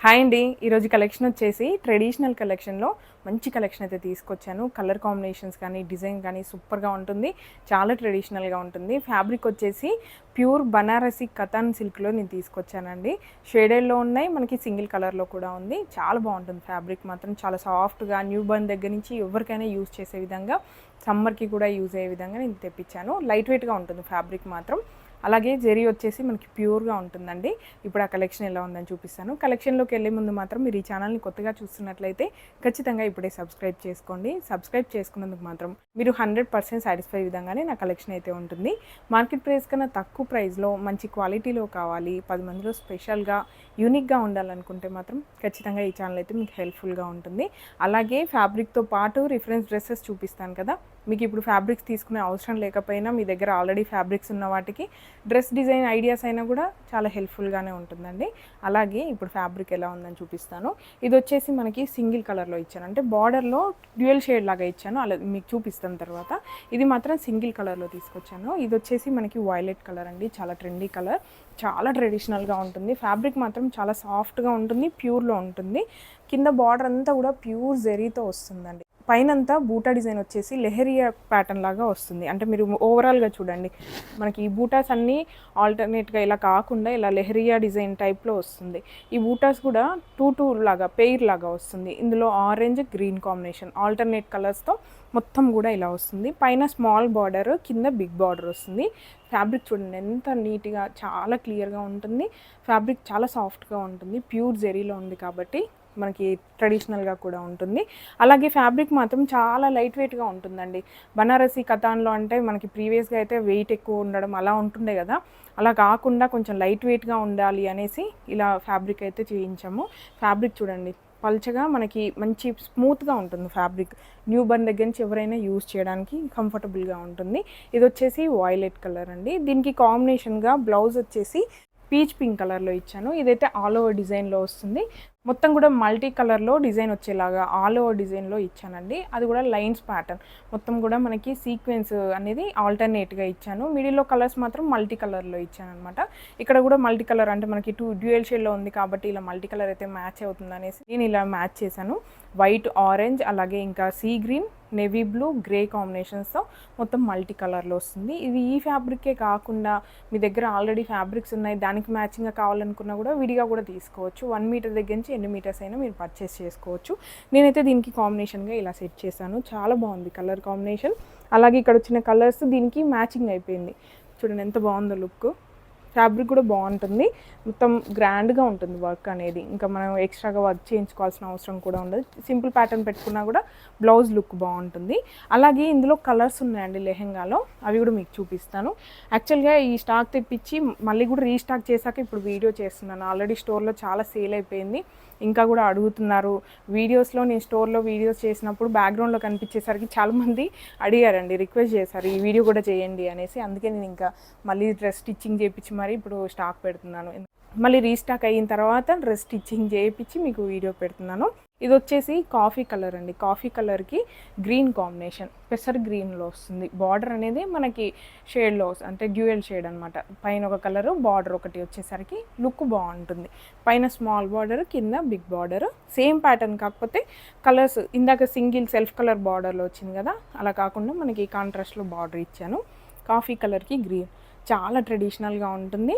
Hi అండి. ఈరోజు collection వచ్చేసి ట్రెడిషనల్ కలెక్షన్లో మంచి కలెక్షన్ అయితే తీసుకొచ్చాను. కలర్ కాంబినేషన్స్ కానీ డిజైన్ కానీ సూపర్గా ఉంటుంది. చాలా ట్రెడిషనల్గా ఉంటుంది. ఫ్యాబ్రిక్ వచ్చేసి ప్యూర్ బనారసి కతాన్ సిల్క్లో నేను తీసుకొచ్చానండి. షేడెడ్లో ఉన్నాయి, మనకి సింగిల్ కలర్లో కూడా ఉంది. చాలా బాగుంటుంది. ఫ్యాబ్రిక్ మాత్రం చాలా సాఫ్ట్గా, న్యూ బర్న్ దగ్గర నుంచి ఎవరికైనా యూజ్ చేసే విధంగా, సమ్మర్కి కూడా యూజ్ అయ్యే విధంగా నేను తెప్పించాను. లైట్ వెయిట్గా ఉంటుంది ఫ్యాబ్రిక్ మాత్రం. అలాగే జెరీ వచ్చేసి మనకి ప్యూర్గా ఉంటుందండి. ఇప్పుడు ఆ కలెక్షన్ ఎలా ఉందని చూపిస్తాను. కలెక్షన్లోకి వెళ్ళే ముందు మాత్రం మీరు ఈ ఛానల్ని కొత్తగా చూస్తున్నట్లయితే ఖచ్చితంగా ఇప్పుడే సబ్స్క్రైబ్ చేసుకోండి. సబ్స్క్రైబ్ చేసుకున్నందుకు మాత్రం మీరు 100% సాటిస్ఫై విధంగానే నా కలెక్షన్ అయితే ఉంటుంది. మార్కెట్ ప్రైస్ కన్నా తక్కువ ప్రైస్లో మంచి క్వాలిటీలో కావాలి, 10 మందిలో స్పెషల్గా యూనిక్గా ఉండాలనుకుంటే మాత్రం ఖచ్చితంగా ఈ ఛానల్ అయితే మీకు హెల్ప్ఫుల్గా ఉంటుంది. అలాగే ఫ్యాబ్రిక్తో పాటు రిఫరెన్స్ డ్రెస్సెస్ చూపిస్తాను కదా. మీకు ఇప్పుడు ఫ్యాబ్రిక్స్ తీసుకునే అవసరం లేకపోయినా మీ దగ్గర ఆల్రెడీ ఫ్యాబ్రిక్స్ ఉన్న వాటికి డ్రెస్ డిజైన్ ఐడియాస్ అయినా కూడా చాలా హెల్ప్ఫుల్గానే ఉంటుందండి. అలాగే ఇప్పుడు ఫ్యాబ్రిక్ ఎలా ఉందని చూపిస్తాను. ఇది వచ్చేసి మనకి సింగిల్ కలర్లో ఇచ్చాను, అంటే బార్డర్లో డ్యూయల్ షేడ్ లాగా ఇచ్చాను. అలా మీకు చూపిస్తాను తర్వాత. ఇది మాత్రం సింగిల్ కలర్లో తీసుకొచ్చాను. ఇది వచ్చేసి మనకి వైలెట్ కలర్ అండి, చాలా ట్రెండీ కలర్, చాలా ట్రెడిషనల్గా ఉంటుంది. ఫ్యాబ్రిక్ మాత్రం చాలా సాఫ్ట్గా ఉంటుంది, ప్యూర్లో ఉంటుంది. కింద బార్డర్ అంతా కూడా ప్యూర్ జెరీతో వస్తుందండి. పైనంతా బూటా డిజైన్ వచ్చేసి లెహరియా ప్యాటర్న్ లాగా వస్తుంది. అంటే మీరు ఓవరాల్గా చూడండి, మనకి ఈ బూటాస్ అన్నీ ఆల్టర్నేట్గా ఇలా కాకుండా ఇలా లెహరియా డిజైన్ టైప్లో వస్తుంది. ఈ బూటాస్ కూడా టూ లాగా పెయిర్ లాగా వస్తుంది. ఇందులో ఆరెంజ్ గ్రీన్ కాంబినేషన్ ఆల్టర్నేట్ కలర్స్తో మొత్తం కూడా ఇలా వస్తుంది. పైన స్మాల్ బార్డర్, కింద బిగ్ బార్డర్ వస్తుంది. ఫ్యాబ్రిక్ చూడండి ఎంత నీట్గా, చాలా క్లియర్గా ఉంటుంది. ఫ్యాబ్రిక్ చాలా సాఫ్ట్గా ఉంటుంది, ప్యూర్ జెరీలో ఉంది కాబట్టి మనకి ట్రెడిషనల్గా కూడా ఉంటుంది. అలాగే ఫ్యాబ్రిక్ మాత్రం చాలా లైట్ వెయిట్గా ఉంటుందండి. బనారసి కతాన్లో అంటే మనకి ప్రీవియస్గా అయితే వెయిట్ ఎక్కువ ఉండడం అలా ఉంటుండే కదా, అలా కాకుండా కొంచెం లైట్ వెయిట్గా ఉండాలి అనేసి ఇలా ఫ్యాబ్రిక్ అయితే చేయించాము. ఫ్యాబ్రిక్ చూడండి పల్చగా మనకి మంచి స్మూత్గా ఉంటుంది. ఫ్యాబ్రిక్ న్యూ బర్న్ దగ్గర నుంచి ఎవరైనా యూజ్ చేయడానికి కంఫర్టబుల్గా ఉంటుంది. ఇది వచ్చేసి వైలెట్ కలర్ అండి. దీనికి కాంబినేషన్గా బ్లౌజ్ వచ్చేసి పీచ్ పింక్ కలర్లో ఇచ్చాను. ఇదైతే ఆల్ ఓవర్ డిజైన్లో వస్తుంది. మొత్తం కూడా మల్టీ కలర్లో డిజైన్ వచ్చేలాగా ఆల్ ఓవర్ డిజైన్లో ఇచ్చానండి. అది కూడా లైన్స్ ప్యాటర్న్, మొత్తం కూడా మనకి సీక్వెన్స్ అనేది ఆల్టర్నేట్గా ఇచ్చాను. మిడిల్లో కలర్స్ మాత్రం మల్టీ కలర్లో ఇచ్చాను అనమాట. ఇక్కడ కూడా మల్టీ కలర్ అంటే మనకి డ్యూయల్ షేడ్లో ఉంది కాబట్టి ఇలా మల్టీ కలర్ అయితే మ్యాచ్ అవుతుంది అనేసి నేను ఇలా మ్యాచ్ చేశాను. వైట్, ఆరెంజ్, అలాగే ఇంకా sea green, navy blue, grey కాంబినేషన్స్తో మొత్తం మల్టీ కలర్లో వస్తుంది. ఇది ఈ ఫ్యాబ్రికే కాకుండా మీ దగ్గర ఆల్రెడీ ఫ్యాబ్రిక్స్ ఉన్నాయి, దానికి మ్యాచింగ్గా కావాలనుకున్నా కూడా విడిగా కూడా తీసుకోవచ్చు. 1 మీటర్ దగ్గర నుంచి ఎన్ని మీటర్స్ అయినా మీరు పర్చేస్ చేసుకోవచ్చు. నేనైతే దీనికి కాంబినేషన్గా ఇలా సెట్ చేశాను. చాలా బాగుంది కలర్ కాంబినేషన్. అలాగే ఇక్కడ వచ్చిన కలర్స్ దీనికి మ్యాచింగ్ అయిపోయింది. చూడండి ఎంత బాగుందో లుక్. ఫ్యాబ్రిక్ కూడా బాగుంటుంది, మొత్తం గ్రాండ్గా ఉంటుంది వర్క్ అనేది. ఇంకా మనం ఎక్స్ట్రాగా వర్క్ చేయించుకోవాల్సిన అవసరం కూడా ఉండదు. సింపుల్ ప్యాటర్న్ పెట్టుకున్నా కూడా బ్లౌజ్ లుక్ బాగుంటుంది. అలాగే ఇందులో కలర్స్ ఉన్నాయండి లెహెంగాలో, అవి కూడా మీకు చూపిస్తాను. యాక్చువల్గా ఈ స్టాక్ తెప్పించి మళ్ళీ కూడా రీస్టాక్ చేశాక ఇప్పుడు వీడియో చేస్తున్నాను. ఆల్రెడీ స్టోర్లో చాలా సేల్ అయిపోయింది, ఇంకా కూడా అడుగుతున్నారు. వీడియోస్లో నేను స్టోర్లో వీడియోస్ చేసినప్పుడు బ్యాక్గ్రౌండ్లో కనిపించేసరికి చాలామంది అడిగారండి, రిక్వెస్ట్ చేశారు ఈ వీడియో కూడా చేయండి అనేసి. అందుకే నేను ఇంకా మళ్ళీ డ్రెస్ స్టిచ్చింగ్ చేయించి మరి ఇప్పుడు స్టాక్ పెడుతున్నాను. మళ్ళీ రీస్టాక్ అయిన తర్వాత డ్రెస్ స్టిచ్చింగ్ చేయించి మీకు వీడియో పెడుతున్నాను. ఇది వచ్చేసి కాఫీ కలర్ అండి. కాఫీ కలర్కి గ్రీన్ కాంబినేషన్, పెసర్ గ్రీన్లో వస్తుంది. బార్డర్ అనేది మనకి షేడ్లో అంటే డ్యూయల్ షేడ్ అనమాట. పైన ఒక కలరు, బార్డర్ ఒకటి వచ్చేసరికి లుక్ బాగుంటుంది. పైన స్మాల్ బార్డర్, కింద బిగ్ బార్డర్, సేమ్ ప్యాటర్న్ కాకపోతే కలర్స్ ఇందాక సింగిల్ సెల్ఫ్ కలర్ బార్డర్లో వచ్చింది కదా, అలా కాకుండా మనకి కాంట్రాస్ట్లో బార్డర్ ఇచ్చాను. కాఫీ కలర్కి గ్రీన్ చాలా ట్రెడిషనల్గా ఉంటుంది.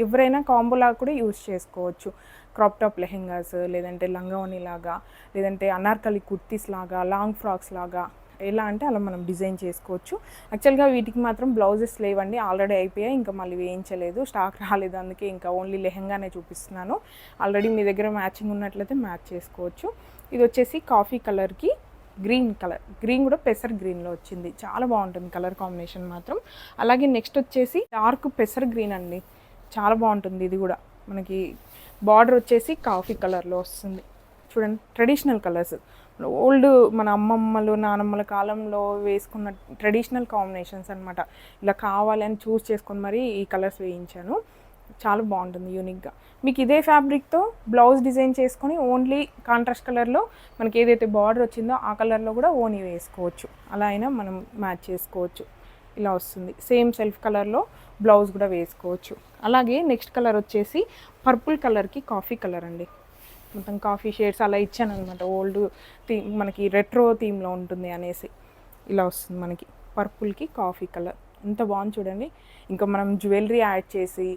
ఎవరైనా కాంబోలాగా కూడా యూజ్ చేసుకోవచ్చు. క్రాప్ టాప్ లెహెంగాస్, లేదంటే లంగావోని లాగా, లేదంటే అనార్కలి కుర్తీస్ లాగా, లాంగ్ ఫ్రాక్స్ లాగా, ఎలా అంటే అలా మనం డిజైన్ చేసుకోవచ్చు. యాక్చువల్గా వీటికి మాత్రం బ్లౌజెస్ లేవండి, ఆల్రెడీ అయిపోయాయి, ఇంకా మళ్ళీ వేయించలేదు, స్టాక్ రాలేదు. అందుకే ఇంకా ఓన్లీ లెహెంగానే చూపిస్తున్నాను. ఆల్రెడీ మీ దగ్గర మ్యాచింగ్ ఉన్నట్లయితే మ్యాచ్ చేసుకోవచ్చు. ఇది వచ్చేసి కాఫీ కలర్కి గ్రీన్ కలర్, గ్రీన్ కూడా పెసర్ గ్రీన్లో వచ్చింది. చాలా బాగుంటుంది కలర్ కాంబినేషన్ మాత్రం. అలాగే నెక్స్ట్ వచ్చేసి డార్క్ పెసర్ గ్రీన్ అండి, చాలా బాగుంటుంది. ఇది కూడా మనకి బార్డర్ వచ్చేసి కాఫీ కలర్లో వస్తుంది. చూడండి ట్రెడిషనల్ కలర్స్, ఓల్డ్ మన అమ్మమ్మలు నానమ్మల కాలంలో వేసుకున్న ట్రెడిషనల్ కాంబినేషన్స్ అనమాట. ఇలా కావాలని చూస్ చేసుకొని మరి ఈ కలర్స్ వేయించాను. చాలా బాగుంటుంది యూనిక్గా. మీకు ఇదే ఫ్యాబ్రిక్తో బ్లౌజ్ డిజైన్ చేసుకొని ఓన్లీ కాంట్రాస్ట్ కలర్లో మనకి ఏదైతే బార్డర్ వచ్చిందో ఆ కలర్లో కూడా ఓనీ వేసుకోవచ్చు. అలా అయినా మనం మ్యాచ్ చేసుకోవచ్చు. ఇలా వస్తుంది. సేమ్ సెల్ఫ్ కలర్లో బ్లౌజ్ కూడా వేసుకోవచ్చు. అలాగే నెక్స్ట్ కలర్ వచ్చేసి పర్పుల్ కలర్కి కాఫీ కలర్ అండి. మొత్తం కాఫీ షేడ్స్ అలా ఇచ్చాను అనమాట. ఓల్డ్ థీమ్ మనకి రెట్రో థీమ్లో ఉంటుంది అనేసి ఇలా వస్తుంది మనకి పర్పుల్కి కాఫీ కలర్. ఎంత బాగుంది చూడండి. ఇంకా మనం జ్యువెలరీ యాడ్ చేసి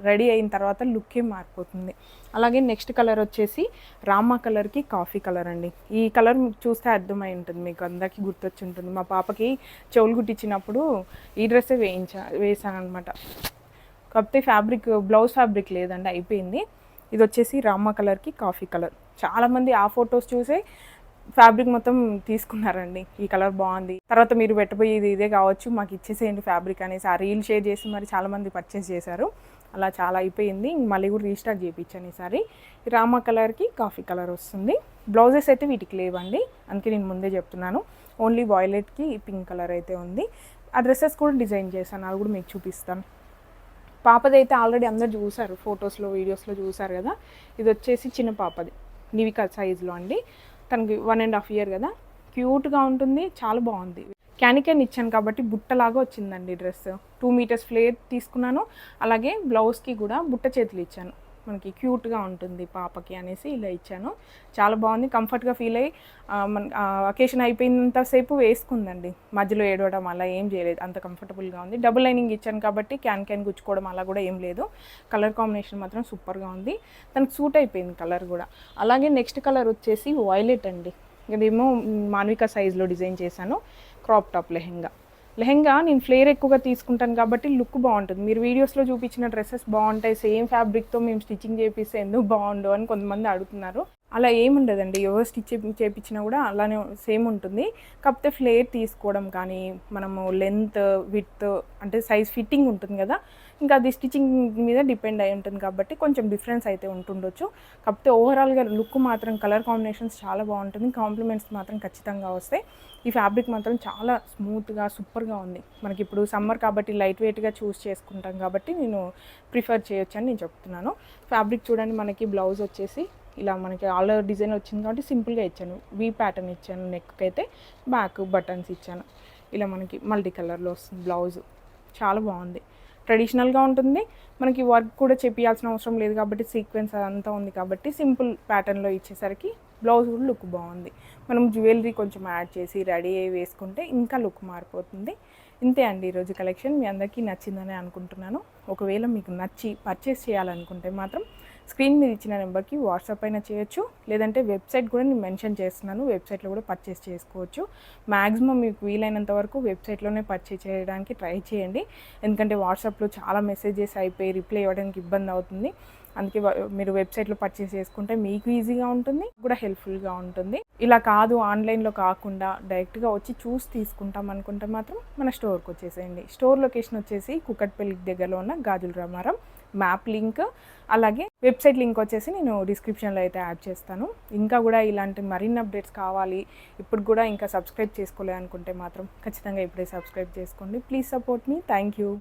రెడీ అయిన తర్వాత లుక్కే మారిపోతుంది. అలాగే నెక్స్ట్ కలర్ వచ్చేసి రామా కలర్కి కాఫీ కలర్ అండి. ఈ కలర్ చూస్తే అర్థమై ఉంటుంది, మీకు అందరికీ గుర్తొచ్చి ఉంటుంది. మా పాపకి చెవులు కుట్టించినప్పుడు ఈ డ్రెస్సే వేసాను అనమాట. కాకపోతే ఫ్యాబ్రిక్ బ్లౌజ్ ఫ్యాబ్రిక్ లేదండి, అయిపోయింది. ఇది వచ్చేసి రామా కలర్కి కాఫీ కలర్. చాలామంది ఆ ఫొటోస్ చూసే ఫ్యాబ్రిక్ మొత్తం తీసుకున్నారండి. ఈ కలర్ బాగుంది, తర్వాత మీరు పెట్టబోయేది ఇదే కావచ్చు, మాకు ఇచ్చేసేయండి ఫ్యాబ్రిక్ అనేసి ఆ రీల్ షేర్ చేసి మరి చాలామంది పర్చేస్ చేశారు. అలా చాలా అయిపోయింది. మళ్ళీ కూడా రీస్టాక్ చేయించాను ఈసారి. రామా కలర్కి కాఫీ కలర్ వస్తుంది. బ్లౌజెస్ అయితే వీటికి లేవండి, అందుకే నేను ముందే చెప్తున్నాను. ఓన్లీ వాయిలెట్కి పింక్ కలర్ అయితే ఉంది. ఆ డ్రెస్సెస్ కూడా డిజైన్ చేశాను, అది కూడా మీకు చూపిస్తాను. పాపది అయితే ఆల్రెడీ అందరు చూసారు, ఫొటోస్లో వీడియోస్లో చూసారు కదా. ఇది వచ్చేసి చిన్న పాపది, నివికా సైజులో అండి. తనకి 1.5 year కదా. క్యూట్గా ఉంటుంది, చాలా బాగుంది. క్యానికెన్ ఇచ్చాను కాబట్టి బుట్టలాగా వచ్చిందండి డ్రెస్. 2 meters ఫ్లేర్ తీసుకున్నాను. అలాగే బ్లౌజ్కి కూడా బుట్ట చేతులు ఇచ్చాను, మనకి క్యూట్గా ఉంటుంది పాపకి అనేసి ఇలా ఇచ్చాను. చాలా బాగుంది, కంఫర్ట్గా ఫీల్ అయ్యి మన అకేషన్ అయిపోయినంతసేపు వేసుకుందండి. మధ్యలో ఏడవడం అలా ఏం చేయలేదు, అంత కంఫర్టబుల్గా ఉంది. డబుల్ లైనింగ్ ఇచ్చాను కాబట్టి క్యాన్ గుచ్చుకోవడం అలా కూడా ఏం లేదు. కలర్ కాంబినేషన్ మాత్రం సూపర్గా ఉంది, తనకు సూట్ అయిపోయింది కలర్ కూడా. అలాగే నెక్స్ట్ కలర్ వచ్చేసి వాయిలెట్ అండి. ఇదేమో మాన్విక సైజ్లో డిజైన్ చేశాను. క్రాప్ టాప్ లెహెంగా నేను ఫ్లేర్ ఎక్కువగా తీసుకుంటాను కాబట్టి లుక్ బాగుంటుంది. మీరు వీడియోస్లో చూపించిన డ్రెస్సెస్ బాగుంటాయి, సేమ్ ఫ్యాబ్రిక్తో మేము స్టిచ్చింగ్ చేపిస్తే ఎందుకు బాగుండు అని కొంతమంది అడుగుతున్నారు. అలా ఏముండదండి, ఎవరు స్టిచ్ చేయించినా కూడా అలానే సేమ్ ఉంటుంది. కాకపోతే ఫ్లేర్ తీసుకోవడం కానీ, మనము లెంత్ విడ్త్ అంటే సైజ్ ఫిట్టింగ్ ఉంటుంది కదా, ఇంకా అది స్టిచ్చింగ్ మీద డిపెండ్ అయి ఉంటుంది కాబట్టి కొంచెం డిఫరెన్స్ అయితే ఉంటుండొచ్చు. కాకపోతే ఓవరాల్గా లుక్ మాత్రం కలర్ కాంబినేషన్స్ చాలా బాగుంటుంది. కాంప్లిమెంట్స్ మాత్రం ఖచ్చితంగా వస్తాయి. ఈ ఫ్యాబ్రిక్ మాత్రం చాలా స్మూత్గా సూపర్గా ఉంది. మనకి ఇప్పుడు సమ్మర్ కాబట్టి లైట్ వెయిట్గా చూస్ చేసుకుంటాం కాబట్టి నేను ప్రిఫర్ చేయొచ్చు అని నేను చెప్తున్నాను. ఫ్యాబ్రిక్ చూడండి, మనకి బ్లౌజ్ వచ్చేసి ఇలా మనకి ఆల్ ఓవర్ డిజైన్ వచ్చింది కాబట్టి సింపుల్గా ఇచ్చాను. వీ ప్యాటర్న్ ఇచ్చాను, నెక్కి అయితే బ్యాక్ బటన్స్ ఇచ్చాను. ఇలా మనకి మల్టీ కలర్లో వస్తుంది బ్లౌజ్, చాలా బాగుంది. ట్రెడిషనల్గా ఉంటుంది, మనకి వర్క్ కూడా చేపియాల్సిన అవసరం లేదు కాబట్టి సీక్వెన్స్ అదంతా ఉంది కాబట్టి సింపుల్ ప్యాటర్న్లో ఇచ్చేసరికి బ్లౌజ్ కూడా లుక్ బాగుంది. మనం జ్యువెలరీ కొంచెం యాడ్ చేసి రెడీ అయ్యి వేసుకుంటే ఇంకా లుక్ మారిపోతుంది. ఇంతే అండి ఈరోజు కలెక్షన్. మీ అందరికీ నచ్చిందని అనుకుంటున్నాను. ఒకవేళ మీకు నచ్చి పర్చేస్ చేయాలనుకుంటే మాత్రం స్క్రీన్ మీద ఇచ్చిన నెంబర్కి వాట్సాప్ అయినా చేయొచ్చు, లేదంటే వెబ్సైట్ కూడా నేను మెన్షన్ చేస్తున్నాను, వెబ్సైట్లో కూడా పర్చేస్ చేసుకోవచ్చు. మ్యాక్సిమం మీకు వీలైనంత వరకు వెబ్సైట్లోనే పర్చేస్ చేయడానికి ట్రై చేయండి. ఎందుకంటే వాట్సాప్లో చాలా మెసేజెస్ అయిపోయి రిప్లై ఇవ్వడానికి ఇబ్బంది అవుతుంది. అందుకే మీరు వెబ్సైట్లో పర్చేస్ చేసుకుంటే మీకు ఈజీగా ఉంటుంది, కూడా హెల్ప్ఫుల్గా ఉంటుంది. ఇలా కాదు ఆన్లైన్లో కాకుండా డైరెక్ట్గా వచ్చి చూసి తీసుకుంటాం అనుకుంటే మాత్రం మన స్టోర్కి వచ్చేసేయండి. స్టోర్ లొకేషన్ వచ్చేసి కుకట్పల్లి దగ్గరలో ఉన్న గాజుల రామారం. మ్యాప్ లింక్ అలాగే వెబ్సైట్ లింక్ వచ్చేసి నేను డిస్క్రిప్షన్లో అయితే యాడ్ చేస్తాను. ఇంకా కూడా ఇలాంటి మరిన్ని అప్డేట్స్ కావాలి, ఇప్పుడు కూడా ఇంకా సబ్స్క్రైబ్ చేసుకోలే అనుకుంటే మాత్రం ఖచ్చితంగా ఇప్పుడే సబ్స్క్రైబ్ చేసుకోండి. Please support me. Thank you.